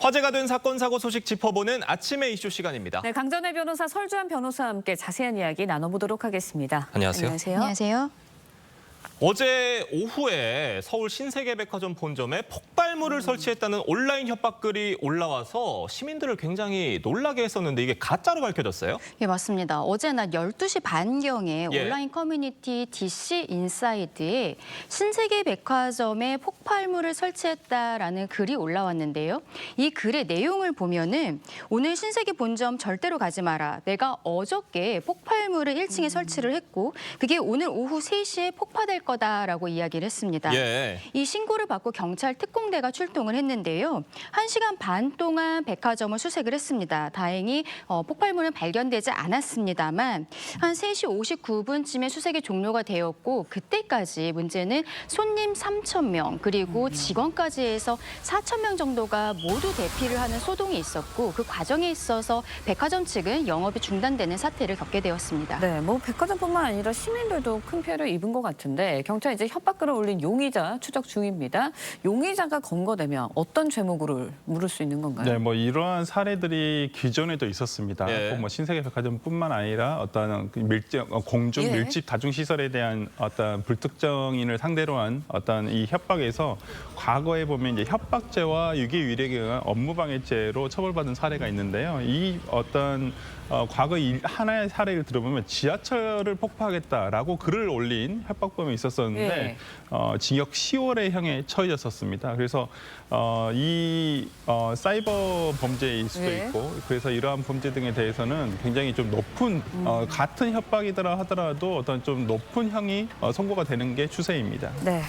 화제가 된 사건, 사고 소식 짚어보는 아침의 이슈 시간입니다. 네, 강전의 변호사 설주한 변호사와 함께 자세한 이야기 나눠보도록 하겠습니다. 안녕하세요. 안녕하세요. 어제 오후에 서울 신세계백화점 본점에 폭발물을 설치했다는 온라인 협박글이 올라와서 시민들을 굉장히 놀라게 했었는데 이게 가짜로 밝혀졌어요? 예, 맞습니다. 어제 낮 12시 반경에 예. 온라인 커뮤니티 DC 인사이드에 신세계백화점에 폭발물을 설치했다라는 글이 올라왔는데요. 이 글의 내용을 보면은 오늘 신세계 본점 절대로 가지 마라. 내가 어저께 폭발물을 1층에 설치를 했고 그게 오늘 오후 3시에 폭파될 거다라고 이야기를 했습니다. 예. 이 신고를 받고 경찰 특공대가 출동을 했는데요. 1시간 반 동안 백화점을 수색을 했습니다. 다행히 폭발물은 발견되지 않았습니다만 한 3시 59분쯤에 수색이 종료가 되었고 그때까지 문제는 손님 3,000명 그리고 직원까지 해서 4,000명 정도가 모두 대피를 하는 소동이 있었고 그 과정에 있어서 백화점 측은 영업이 중단되는 사태를 겪게 되었습니다. 네, 뭐 백화점뿐만 아니라 시민들도 큰 피해를 입은 것 같은데 경찰 이제 협박글을 올린 용의자 추적 중입니다. 용의자가 검거되면 어떤 죄목으로 물을 수 있는 건가요? 네, 뭐 이러한 사례들이 기존에도 있었습니다. 예. 뭐 신세계백화점뿐만 아니라 어떤 공중 예. 밀집 다중시설에 대한 어떤 불특정인을 상대로 한 어떤 이 협박에서 과거에 보면 이제 협박죄와 유기위력에 의한 업무방해죄로 처벌받은 사례가 있는데요. 이 어떤 과거 하나의 사례를 들어보면 지하철을 폭파하겠다라고 글을 올린 협박범이 있었었는데 징역 10월의 형에 처해졌었습니다. 그래서 이 사이버 범죄일 수도 네. 있고 그래서 이러한 범죄 등에 대해서는 굉장히 좀 높은 같은 협박이더라 하더라도 어떤 좀 높은 형이 선고가 되는 게 추세입니다. 네.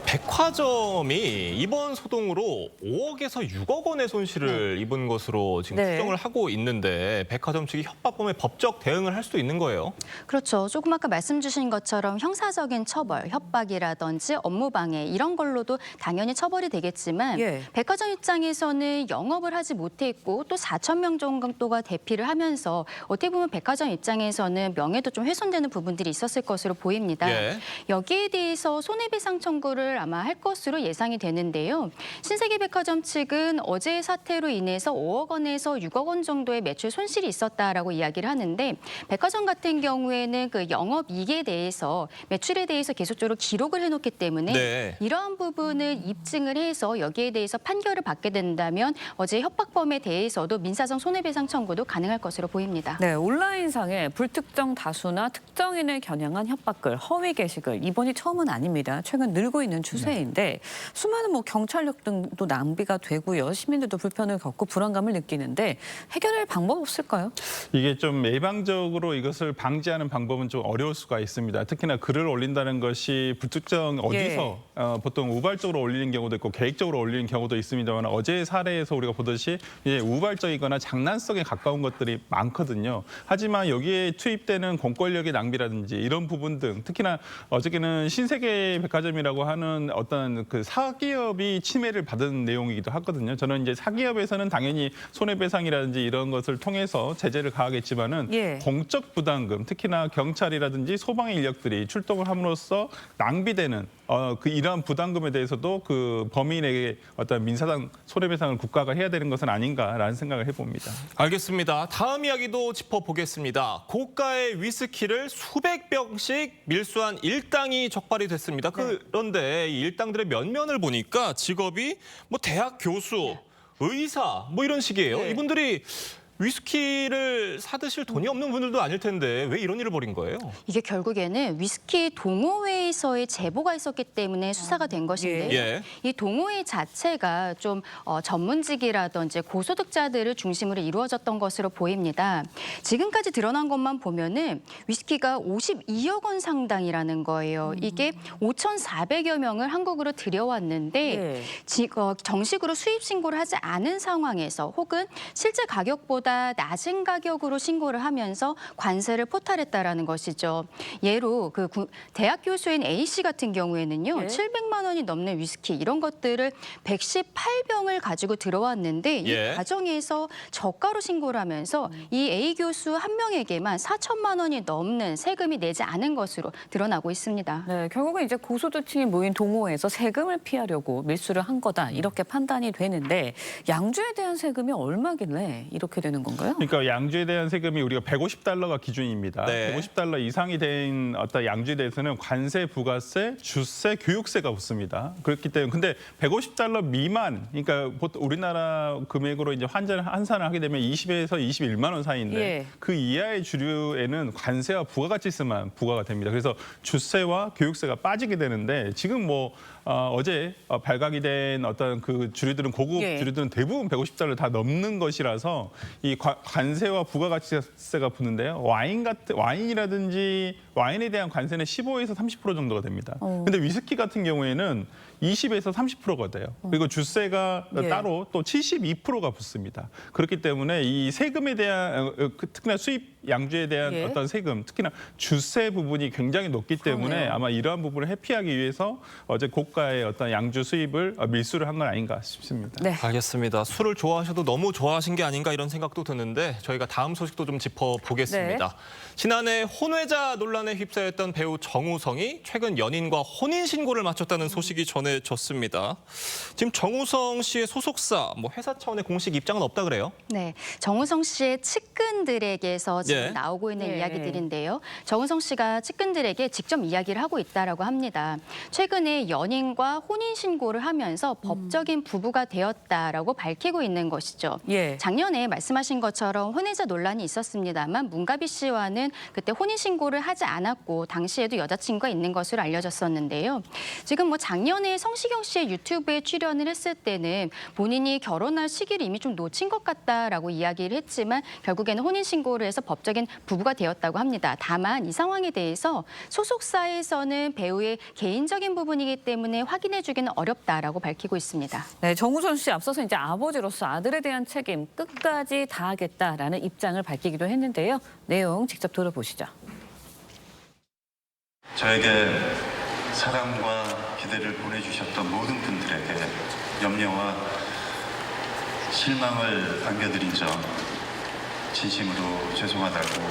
백화점이 이번 소동으로 5억에서 6억 원의 손실을 입은 것으로 지금 네. 추정을 하고 있는데 백화점 측이 협박범에 법적 대응을 할 수도 있는 거예요? 그렇죠. 조금 아까 말씀 주신 것처럼 형사적인 처벌, 협박이라든지 업무방해 이런 걸로도 당연히 처벌이 되겠지만 예. 백화점 입장에서는 영업을 하지 못했고 또 4,000명 정도가 대피를 하면서 어떻게 보면 백화점 입장에서는 명예도 좀 훼손되는 부분들이 있었을 것으로 보입니다. 예. 여기에 대해서 손해배상 청구를 아마 할 것으로 예상이 되는데요. 신세계백화점 측은 어제의 사태로 인해서 5억 원에서 6억 원 정도의 매출 손실이 있었다라고 이야기를 하는데 백화점 같은 경우에는 그 영업이익에 대해서 매출에 대해서 계속적으로 기록을 해놓기 때문에 네. 이러한 부분을 입증을 해서 여기에 대해서 판결을 받게 된다면 어제 협박범에 대해서도 민사상 손해배상 청구도 가능할 것으로 보입니다. 네, 온라인상에 불특정 다수나 특정인을 겨냥한 협박글, 허위 게시글 이번이 처음은 아닙니다. 최근 늘고 있는 추세인데 수많은 뭐 경찰력 등도 낭비가 되고요. 시민들도 불편을 겪고 불안감을 느끼는데 해결할 방법 없을까요? 이게 좀 예방적으로 이것을 방지하는 방법은 좀 어려울 수가 있습니다. 특히나 글을 올린다는 것이 불특정 어디서 보통 우발적으로 올리는 경우도 있고 계획적으로 올리는 경우도 있습니다만 어제의 사례에서 우리가 보듯이 이제 우발적이거나 장난성에 가까운 것들이 많거든요. 하지만 여기에 투입되는 공권력의 낭비라든지 이런 부분 등 특히나 어저께는 신세계백화점이라고 하는 어떤 그 사기업이 침해를 받은 내용이기도 하거든요. 저는 이제 사기업에서는 당연히 손해배상이라든지 이런 것을 통해서 제재를 가하겠지만은 예. 공적 부담금, 특히나 경찰이라든지 소방의 인력들이 출동을 함으로써 낭비되는 이러한 부담금에 대해서도 그 범인에게 어떤 민사상 손해배상을 국가가 해야 되는 것은 아닌가라는 생각을 해봅니다. 알겠습니다. 다음 이야기도 짚어보겠습니다. 고가의 위스키를 수백 병씩 밀수한 일당이 적발이 됐습니다. 그런데 이 일당들의 면면을 보니까 직업이 뭐 대학 교수, 의사 뭐 이런 식이에요. 네. 이분들이 위스키를 사드실 돈이 없는 분들도 아닐 텐데 왜 이런 일을 벌인 거예요? 이게 결국에는 위스키 동호회에서의 제보가 있었기 때문에 수사가 된 것인데요. 예. 이 동호회 자체가 좀 전문직이라든지 고소득자들을 중심으로 이루어졌던 것으로 보입니다. 지금까지 드러난 것만 보면은 위스키가 52억 원 상당이라는 거예요. 이게 5,400여 명을 한국으로 들여왔는데 예. 정식으로 수입 신고를 하지 않은 상황에서 혹은 실제 가격보다 보다 낮은 가격으로 신고를 하면서 관세를 포탈했다라는 것이죠. 예로 대학 교수인 A 씨 같은 경우에는요. 예. 700만 원이 넘는 위스키 이런 것들을 118병을 가지고 들어왔는데 예. 이 과정에서 저가로 신고를 하면서 이 A 교수 한 명에게만 4천만 원이 넘는 세금이 내지 않은 것으로 드러나고 있습니다. 네, 결국은 이제 고소득층이 모인 동호회에서 세금을 피하려고 밀수를 한 거다 이렇게 판단이 되는데 양주에 대한 세금이 얼마길래 이렇게 되는 건가요? 그러니까 양주에 대한 세금이 우리가 150달러가 기준입니다. 네. 150달러 이상이 된 어떤 양주에 대해서는 관세, 부가세, 주세, 교육세가 붙습니다. 그렇기 때문에 근데 150달러 미만, 그러니까 보통 우리나라 금액으로 이제 환산을 하게 되면 20에서 21만 원 사이인데 예. 그 이하의 주류에는 관세와 부가가치세만 부과가 됩니다. 그래서 주세와 교육세가 빠지게 되는데 지금 어제 발각이 된 어떤 그 주류들은 고급 예. 주류들은 대부분 150달러 다 넘는 것이라서 이 관세와 부가가치세가 붙는데요. 와인이라든지 와인에 대한 관세는 15에서 30% 정도가 됩니다. 근데 위스키 같은 경우에는 20에서 30%가 돼요. 그리고 주세가 예. 따로 또 72%가 붙습니다. 그렇기 때문에 이 세금에 대한 특히나 수입 양주에 대한 예. 어떤 세금, 특히나 주세 부분이 굉장히 높기 때문에 그러네요. 아마 이러한 부분을 회피하기 위해서 어제 고가의 어떤 양주 수입을 밀수를 한 건 아닌가 싶습니다. 네. 알겠습니다. 술을 좋아하셔도 너무 좋아하신 게 아닌가 이런 생각도 드는데 저희가 다음 소식도 좀 짚어보겠습니다. 네. 지난해 혼외자 논란에 휩싸였던 배우 정우성이 최근 연인과 혼인신고를 마쳤다는 소식이 전해졌습니다. 지금 정우성 씨의 소속사, 회사 차원의 공식 입장은 없다 그래요? 네, 정우성 씨의 측근들에게서 지금 예. 나오고 있는 예. 이야기들인데요. 정우성 씨가 측근들에게 직접 이야기를 하고 있다라고 합니다. 최근에 연인과 혼인 신고를 하면서 법적인 부부가 되었다라고 밝히고 있는 것이죠. 예. 작년에 말씀하신 것처럼 혼외자 논란이 있었습니다만 문가비 씨와는 그때 혼인 신고를 하지 않았고 당시에도 여자친구가 있는 것으로 알려졌었는데요. 지금 작년에 성시경 씨의 유튜브에 출연을 했을 때는 본인이 결혼할 시기를 이미 좀 놓친 것 같다라고 이야기를 했지만 결국에는 혼인 신고를 해서 법적인 부부가 되었다고 합니다. 다만 이 상황에 대해서 소속사에서는 배우의 개인적인 부분이기 때문에 확인해주기는 어렵다라고 밝히고 있습니다. 네, 정우성 씨 앞서서 이제 아버지로서 아들에 대한 책임 끝까지 다하겠다라는 입장을 밝히기도 했는데요. 내용 직접 들어보시죠. 저에게 사랑과 기대를 보내주셨던 모든 분들에게 염려와 실망을 안겨드린 점 진심으로 죄송하다고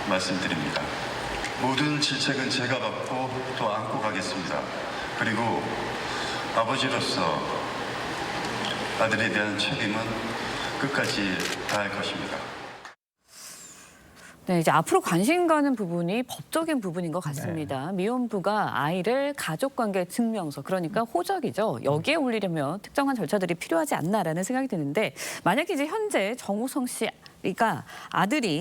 말씀드립니다. 모든 질책은 제가 받고 또 안고 가겠습니다. 그리고 아버지로서 아들에 대한 책임은 끝까지 다할 것입니다. 네, 이제 앞으로 관심 가는 부분이 법적인 부분인 것 같습니다. 미혼부가 아이를 가족관계 증명서, 그러니까 호적이죠. 여기에 올리려면 특정한 절차들이 필요하지 않나라는 생각이 드는데 만약에 이제 현재 정우성 씨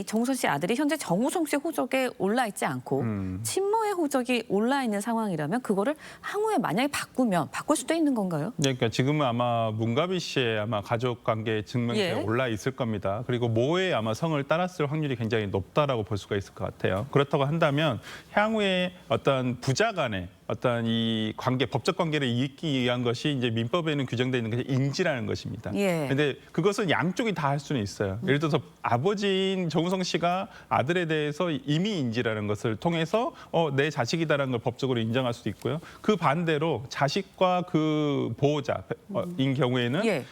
정우성 씨 아들이 현재 정우성 씨 호적에 올라 있지 않고 친모의 호적이 올라 있는 상황이라면 그거를 향후에 만약에 바꿀 수도 있는 건가요? 네, 그러니까 지금은 아마 문가비 씨의 아마 가족관계 증명서에 예. 올라 있을 겁니다. 그리고 모의 아마 성을 따랐을 확률이 굉장히 높다라고 볼 수가 있을 것 같아요. 그렇다고 한다면 향후에 어떤 부자 간의 어떤 이 법적 관계를 잇기 위한 것이 이제 민법에는 규정되어 있는 것이 인지라는 것입니다. 예. 그런데 그것은 양쪽이 다 할 수는 있어요. 예를 들어서 아버지인 정우성 씨가 아들에 대해서 이미 인지라는 것을 통해서 내 자식이다라는 걸 법적으로 인정할 수도 있고요. 그 반대로 자식과 그 보호자인 경우에는 예.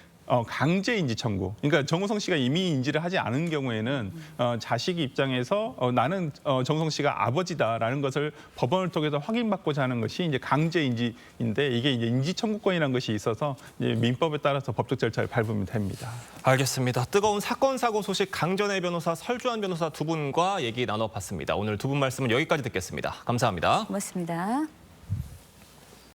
강제 인지 청구. 그러니까 정우성 씨가 이미 인지를 하지 않은 경우에는 자식 입장에서 나는 정우성 씨가 아버지다라는 것을 법원을 통해서 확인받고자 하는 것이 이제 강제 인지인데 이게 이제 인지 청구권이라는 것이 있어서 이제 민법에 따라서 법적 절차를 밟으면 됩니다. 알겠습니다. 뜨거운 사건 사고 소식 강전혜 변호사, 설주환 변호사 두 분과 얘기 나눠봤습니다. 오늘 두 분 말씀은 여기까지 듣겠습니다. 감사합니다. 고맙습니다.